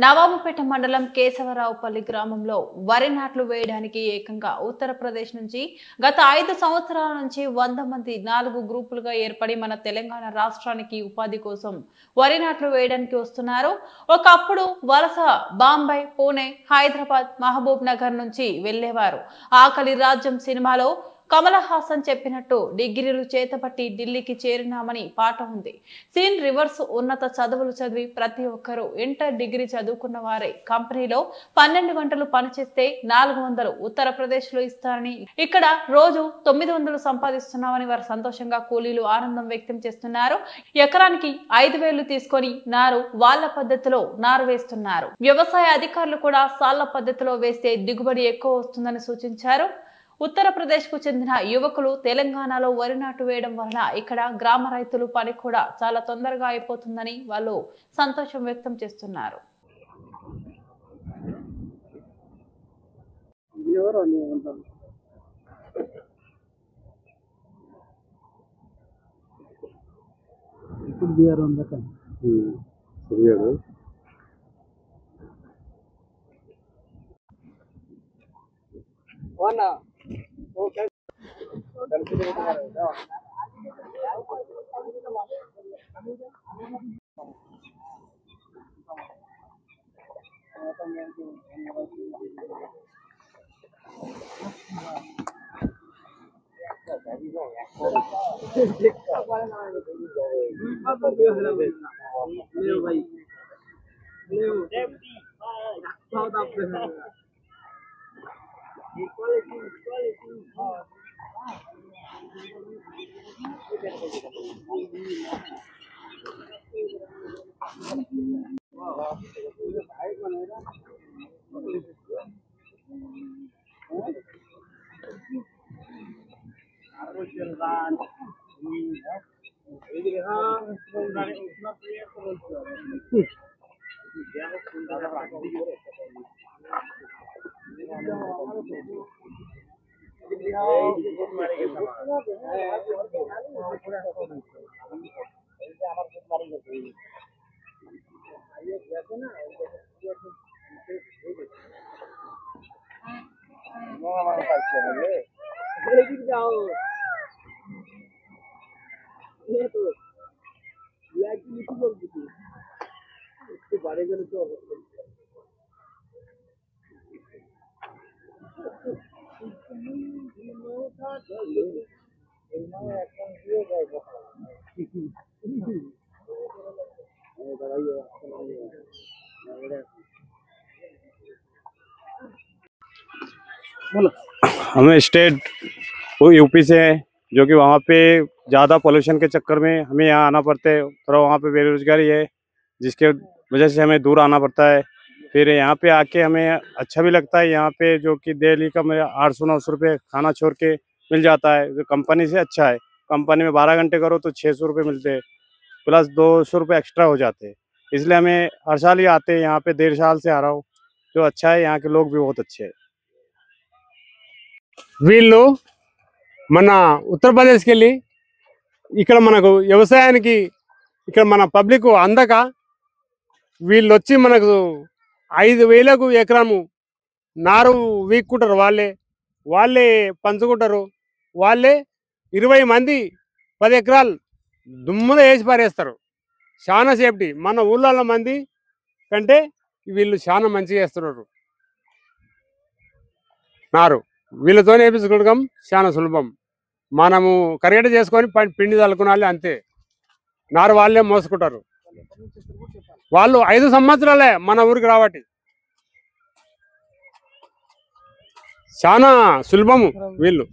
నవాబుపేట మండలం కేశవరావుపల్లి గ్రామంలో వరి నాట్లు వేయడానికి ఏకంగా ఉత్తరప్రదేశ్ నుంచి గత 5 సంవత్సరాల నుంచి 100 మంది 4 గ్రూపులుగా ఏర్పడి మన తెలంగాణ రాష్ట్రానికి ఉపాధి కోసం వరి నాట్లు వేయడానికి వస్తున్నారు. ఒకప్పుడు వలస బాంబే, పూణే, హైదరాబాద్, మహబూబ్ నగర్ నుంచి వెళ్లేవారు. ఆకలి రాజ్యం సినిమాలో కమల్ హాసన్ చెప్పినట్టు డిగ్రీలు చేతపట్టి ఢిల్లీకి చేరినామని పాట ఉంది. సీన్ రివర్స్ ఉన్నత చదువులు చదివి ప్రతి ఒక్కరూ ఇంటర్ డిగ్రీ చదువుకున్న వారే కంపెనీలో 12 గంటలు పనిచేస్తే 400 ఉత్తరప్రదేశ్ లో ఇస్తారని, ఇక్కడ రోజు 900 సంపాదిస్తున్నామని వారు సంతోషంగా కూలీలు ఆనందం వ్యక్తం చేస్తున్నారు. ఎకరానికి 5,000 తీసుకొని నారు వాళ్ళ పద్ధతిలో నారు వేస్తున్నారు. వ్యవసాయ అధికారులు కూడా సాళ్ల పద్ధతిలో వేస్తే దిగుబడి ఎక్కువ వస్తుందని సూచించారు. ఉత్తరప్రదేశ్ కు చెందిన యువకులు తెలంగాణలో వరి నాటు వేయడం వలన ఇక్కడ గ్రామ రైతులు పని కూడా చాలా తొందరగా అయిపోతుందని వాళ్ళు సంతోషం వ్యక్తం చేస్తున్నారు. Okay. हमें स्टेट यूपी से है, जो कि वहाँ पे ज़्यादा पोल्यूशन के चक्कर में हमें यहाँ आना पड़ता है। थोड़ा वहाँ पे बेरोजगारी है, जिसके वजह से हमें दूर आना पड़ता है। फिर यहाँ पे आके हमें अच्छा भी लगता है। यहाँ पे जो कि दिल्ली का मेरा 800-900 रुपये खाना छोड़ के मिल जाता है, जो कंपनी से अच्छा है। कंपनी में 12 घंटे करो तो 600 रुपये मिलते हैं, प्लस 200 रुपये एक्स्ट्रा हो जाते हैं। इसलिए हमें हर साल ही आते हैं यहाँ पे। 1.5 साल से आ रहा हूँ, जो अच्छा है। यहाँ के लोग भी बहुत अच्छे हैं। వీళ్ళు మన ఉత్తరప్రదేశ్కి వెళ్ళి ఇక్కడ మనకు వ్యవసాయానికి ఇక్కడ మన పబ్లిక్ అందక వీళ్ళు వచ్చి మనకు 5,000కు ఎకరము నారు వీక్కుంటారు. వాళ్ళే పంచుకుంటారు. వాళ్ళే 20 మంది 10 ఎకరాలు దుమ్మున వేసి పారేస్తారు. చాలా సేఫ్టీ. మన ఊళ్ళో మంది కంటే వీళ్ళు చాలా మంచిగా చేస్తున్నారు. నారు వీళ్ళతోనే వేపించుకోవడం చాలా సులభం. మనము కరెక్ట్ చేసుకొని పిండి చల్లుకునాలి అంతే. నారు వాళ్ళే మోసుకుంటారు. వాళ్ళు 5 సంవత్సరాలే మన ఊరికి రాబట్టి చాలా సులభము వీళ్ళు.